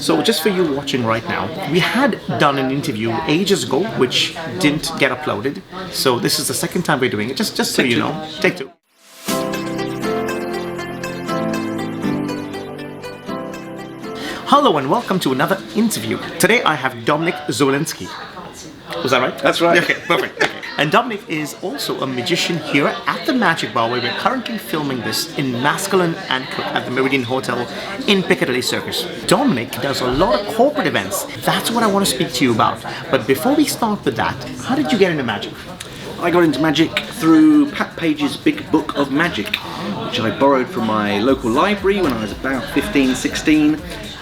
So just for you watching right now, we had done an interview ages ago which didn't get uploaded. So this is the second time we're doing it, just so you know. Take two. Hello and welcome to another interview. Today I have Dominick Zwolinski. Was that right? That's right. Okay, perfect. Okay. And Dominick is also a magician here at the Magic Bar, where we're currently filming this in Maskelyne and Cooke at the Meridian Hotel in Piccadilly Circus. Dominick does a lot of corporate events. That's what I want to speak to you about. But before we start with that, how did you get into magic? I got into magic through Pat Page's Big Book of Magic, which I borrowed from my local library when I was about 15, 16.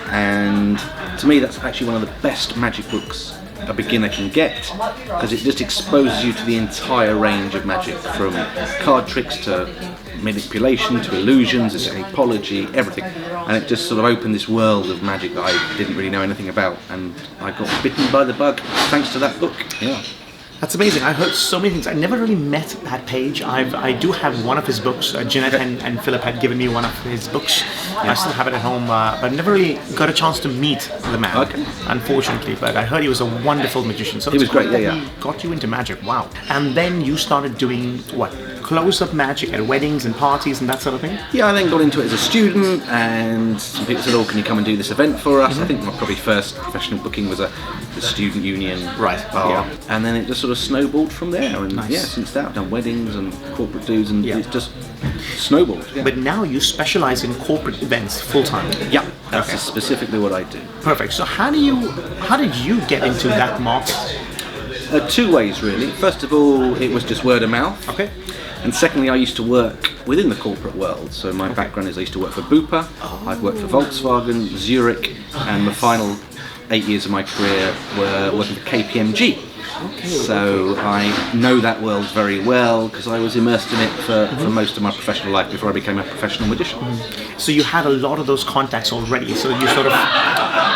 And to me, that's actually one of the best magic books a beginner can get, because it just exposes you to the entire range of magic, from card tricks to manipulation to illusions, escapology, everything. And it just sort of opened this world of magic that I didn't really know anything about, and I got bitten by the bug thanks to that book. Yeah. That's amazing. I heard so many things. I never really met Pat Page. I do have one of his books. Jeanette and Philip had given me one of his books. I still have it at home, but I never really got a chance to meet the man, unfortunately. But I heard he was a wonderful magician. So he was great, yeah. He got you into magic. Wow. And then you started doing what? Close-up magic at weddings and parties and that sort of thing? Yeah, I then got into it as a student, and some people said, "Oh, can you come and do this event for us?" I think my probably first professional booking was the student union bar, and then it just sort of snowballed from there. And yeah, since that I've done weddings and corporate dues, and it's just snowballed. Yeah. But now you specialize in corporate events full-time? Yeah, that's specifically what I do. Perfect. So how did you get into that market? Two ways really. First of all, it was just word of mouth. Okay. And secondly, I used to work within the corporate world. So my background is I used to work for Bupa, I've worked for Volkswagen, Zurich, and the final 8 years of my career were working for KPMG. So I know that world very well because I was immersed in it for most of my professional life before I became a professional magician. So you had a lot of those contacts already, so you sort of...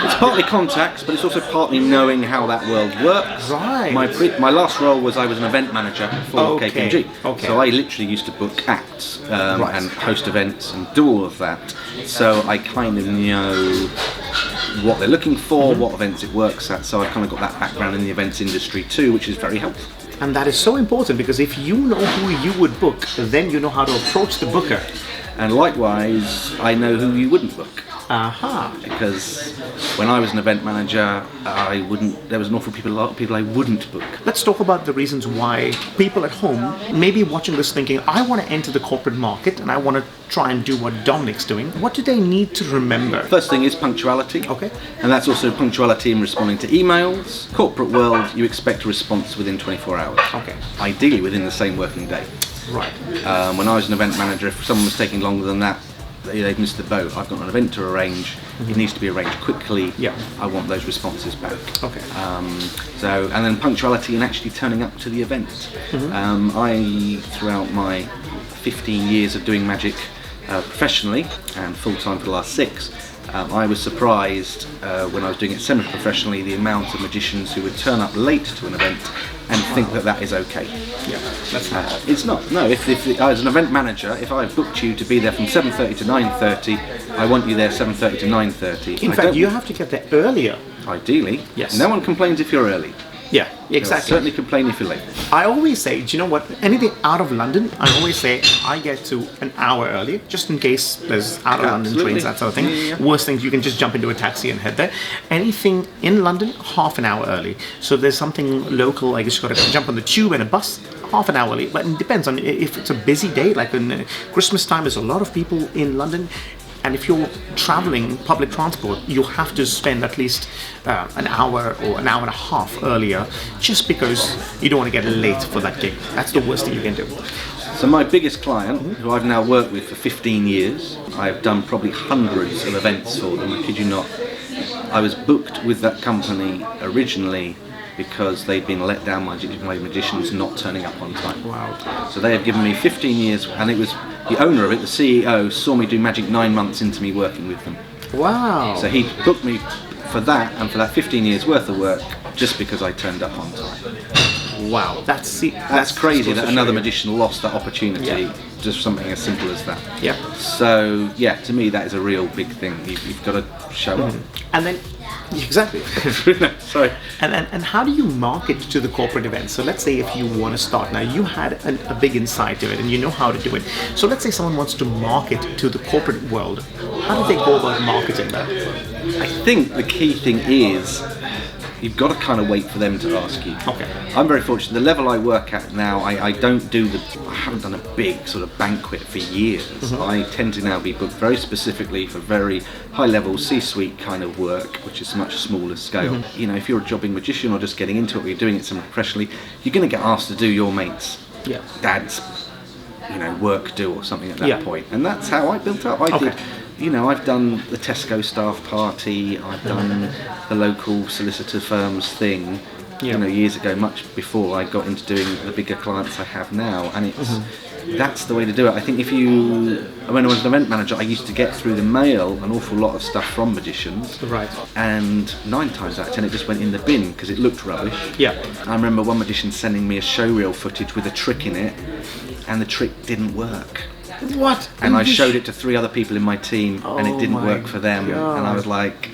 It's partly contacts, but it's also partly knowing how that world works. Right. My last role was I was an event manager for KPMG. Okay. So I literally used to book acts and host events and do all of that. So I kind of know what they're looking for, what events it works at, so I've kind of got that background in the events industry too, which is very helpful. And that is so important, because if you know who you would book, then you know how to approach the booker. And likewise, I know who you wouldn't book. Because when I was an event manager, there was an awful lot of people I wouldn't book. Let's talk about the reasons why people at home may be watching this thinking, I want to enter the corporate market and I want to try and do what Dominick's doing. What do they need to remember? First thing is punctuality. Okay. And that's also punctuality in responding to emails. Corporate world, you expect a response within 24 hours. Okay. Ideally within the same working day. Right. When I was an event manager, if someone was taking longer than that, they've missed the boat. I've got an event to arrange. It needs to be arranged quickly. Yeah. I want those responses back. Okay. And then punctuality and actually turning up to the event. Throughout my 15 years of doing magic professionally and full-time for the last 6, I was surprised when I was doing it semi-professionally, the amount of magicians who would turn up late to an event and think that is okay. Yeah, that's not. It's not. No, if as an event manager, if I've booked you to be there from 7:30 to 9:30, I want you there 7:30 to 9:30. In fact, you have to get there earlier. Ideally. Yes. No one complains if you're early. Yeah, exactly. They'll certainly complain if you're late. I always say, do you know what? Anything out of London, I always say I get to an hour early, just in case there's out of London trains, that sort of thing. Worst things, you can just jump into a taxi and head there. Anything in London, half an hour early. So if there's something local, I guess you've got to jump on the tube and a bus, half an hour early. But it depends on if it's a busy day, like in Christmas time, there's a lot of people in London. And if you're traveling public transport, you have to spend at least an hour or an hour and a half earlier, just because you don't want to get late for that gig. That's the worst thing you can do. So my biggest client, who I've now worked with for 15 years, I've done probably hundreds of events for them, I kid you not. I was booked with that company originally because they'd been let down by magicians not turning up on time. Wow. So they have given me 15 years, and it was the owner of it, the CEO, saw me do magic 9 months into me working with them. Wow. So he booked me for that, and for that 15 years worth of work, just because I turned up on time. Wow, that's crazy that another magician lost that opportunity. Just something as simple as that. Yeah. So yeah, to me that is a real big thing. You've got to show up. And then, exactly. Sorry. And how do you market to the corporate events? So let's say if you want to start now, you had a big insight to it, and you know how to do it. So let's say someone wants to market to the corporate world. How do they go about marketing that? I think the key thing is you've got to kind of wait for them to ask you. Okay. I'm very fortunate. The level I work at now, I haven't done a big sort of banquet for years. I tend to now be booked very specifically for very high level C-suite kind of work, which is much smaller scale. You know, if you're a jobbing magician or just getting into it, or you're doing it somewhat professionally, you're going to get asked to do your mate's dad's, work do or something at that point. And that's how I built up. I did. You know, I've done the Tesco staff party, I've done the local solicitor firm's thing, years ago, much before I got into doing the bigger clients I have now, and that's the way to do it. I think when I was an event manager, I used to get through the mail an awful lot of stuff from magicians, and 9 times out of 10 it just went in the bin because it looked rubbish. I remember one magician sending me a showreel footage with a trick in it, and the trick didn't work. What? And I showed it to 3 other people in my team, and it didn't work for them. God. And I was like,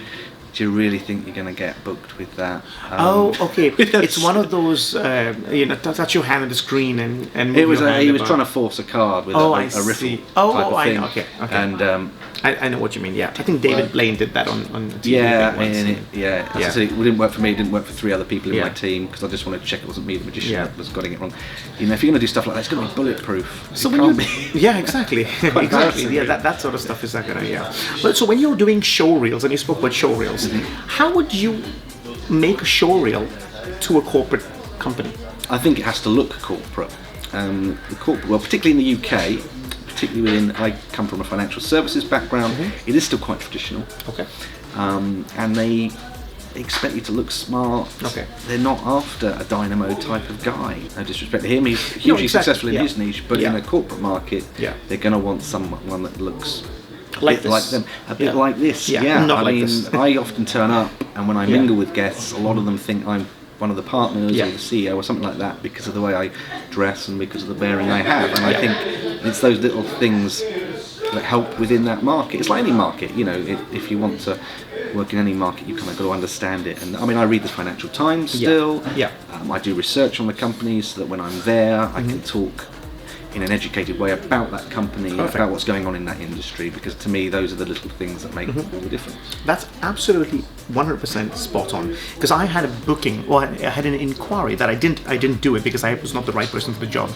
do you really think you're going to get booked with that? Okay. It's one of those, touch your hand on the screen and move it was your hand he was about. trying to force a card with a riffle type of thing. Okay. And I know what you mean. Yeah, I think David Blaine did that on TV. As I said, it didn't work for me. It didn't work for 3 other people in my team because I just wanted to check it wasn't me, the magician, that was getting it wrong. You know, if you're going to do stuff like that, it's going to be bulletproof. So exactly. Yeah, that sort of stuff is not going to. But so when you're doing show reels, and you spoke about show reels, how would you make a show reel to a corporate company? I think it has to look corporate. Particularly in the UK. Particularly I come from a financial services background, it is still quite traditional. Okay. And they expect you to look smart. Okay. They're not after a dynamo type of guy. No disrespect to him, he's hugely successful in his niche, but in a corporate market, they're going to want someone that looks like them, a bit like this. I often turn up, and when I mingle with guests, a lot of them think I'm one of the partners or the CEO or something like that because of the way I dress and because of the bearing I have, and I think it's those little things that help within that market. It's like any market, if you want to work in any market, you kind of got to understand it. And I mean, I read the Financial Times still. I do research on the companies so that when I'm there, I can talk in an educated way about that company, about what's going on in that industry, because to me those are the little things that make all the difference. That's absolutely 100% spot on, because I had a booking, I had an inquiry that I didn't do it because I was not the right person for the job,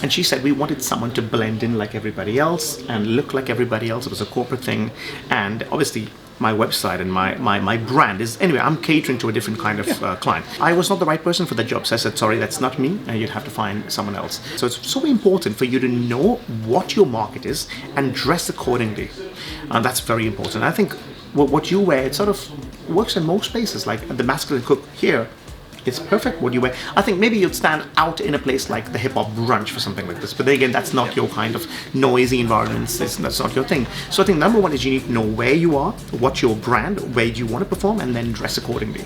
and she said we wanted someone to blend in like everybody else and look like everybody else. It was a corporate thing, and obviously my website and my brand is, anyway, I'm catering to a different kind of client. I was not the right person for the job, so I said, sorry, that's not me, and you'd have to find someone else. So it's so important for you to know what your market is and dress accordingly. That's very important. I think what you wear, it sort of works in most places, like the Maskelyne Cooke here. It's perfect what you wear. I think maybe you'd stand out in a place like the hip-hop brunch for something like this, but then again, that's not your kind of noisy environments. That's not your thing. So I think number one is you need to know where you are, what's your brand, where you want to perform, and then dress accordingly.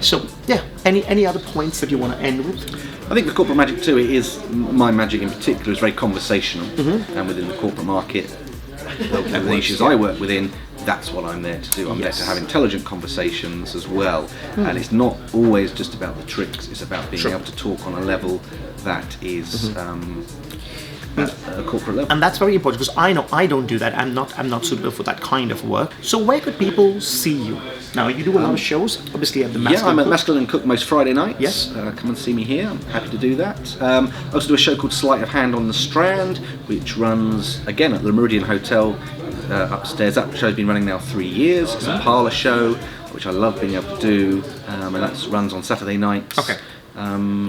So any other points that you want to end with? I think the corporate magic too, it is, my magic in particular is very conversational, and within the corporate market, the niches I work within, that's what I'm there to do. I'm there to have intelligent conversations as well. And it's not always just about the tricks, it's about being able to talk on a level that is a corporate level. And that's very important, because I know I don't do that. I'm not suitable for that kind of work. So where could people see you? Now, you do a lot of shows, obviously at the Maskelyne. I'm at Maskelyne Cooke most Friday nights. Yes. Come and see me here. I'm happy to do that. I also do a show called Sleight of Hand on the Strand, which runs, again, at the Meridian Hotel upstairs. That show's been running now 3 years. It's a parlour show, which I love being able to do, and that runs on Saturday nights. Okay.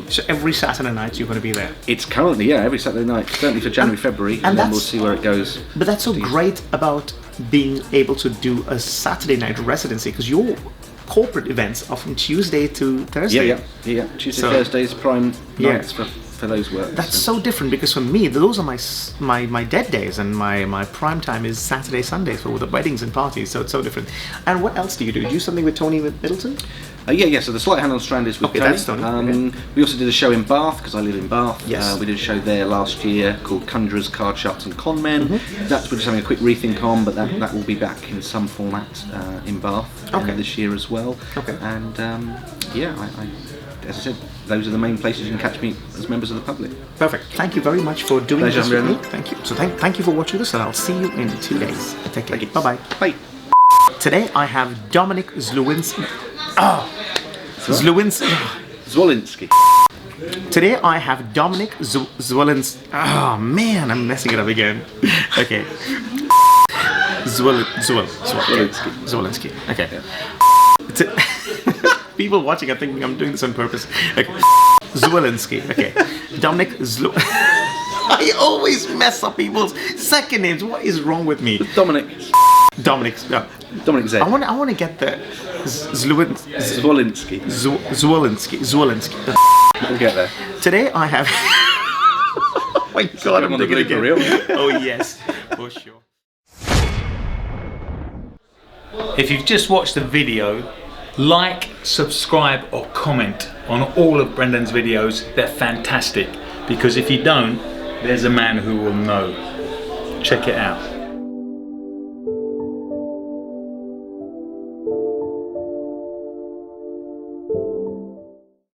So every Saturday night you're going to be there? It's currently, every Saturday night, certainly for January, February, and then we'll see where it goes. But that's so great about being able to do a Saturday night residency, because your corporate events are from Tuesday to Thursday. Yeah. Tuesday, Thursdays, prime nights for those works. That's so different, because for me, those are my dead days, and my prime time is Saturday, Sundays for the weddings and parties, so it's so different. And what else do you do? Do you do something with Tony Middleton? Yeah. So the Sleight of Hand on Strand is with Okay, Tony. that's Tony. We also did a show in Bath because I live in Bath. Yes. We did a show there last year called Conjurers, Card Sharps and Con Men. We're just having a quick rethink on, but that will be back in some format in Bath this year as well. Okay. And yeah, as I said, those are the main places you can catch me as members of the public. Perfect. Thank you very much for doing Pleasure, this with me. Brendan. Thank you. So thank you for watching this, and I'll see you in 2 days. Take care. Bye-bye. Bye. Today I have Dominick Zwolinski. Zwolinski. Today I have Dominick Zwolinski. Oh man, I'm messing it up again. Okay. Zwolinski. Okay. People watching are thinking I'm doing this on purpose. Okay. Zwolinski. Okay. Dominick I always mess up people's second names. What is wrong with me? Dominick. Dominick. No. Dominick Z. I want to get the Zwolinski. Zwolinski. We'll get there. Today I have. Oh my God! I'm doing it again. For real. Oh yes, for sure. If you've just watched the video, like, subscribe or comment on all of Brendan's videos. They're fantastic, because if you don't, there's a man who will know. Check it out.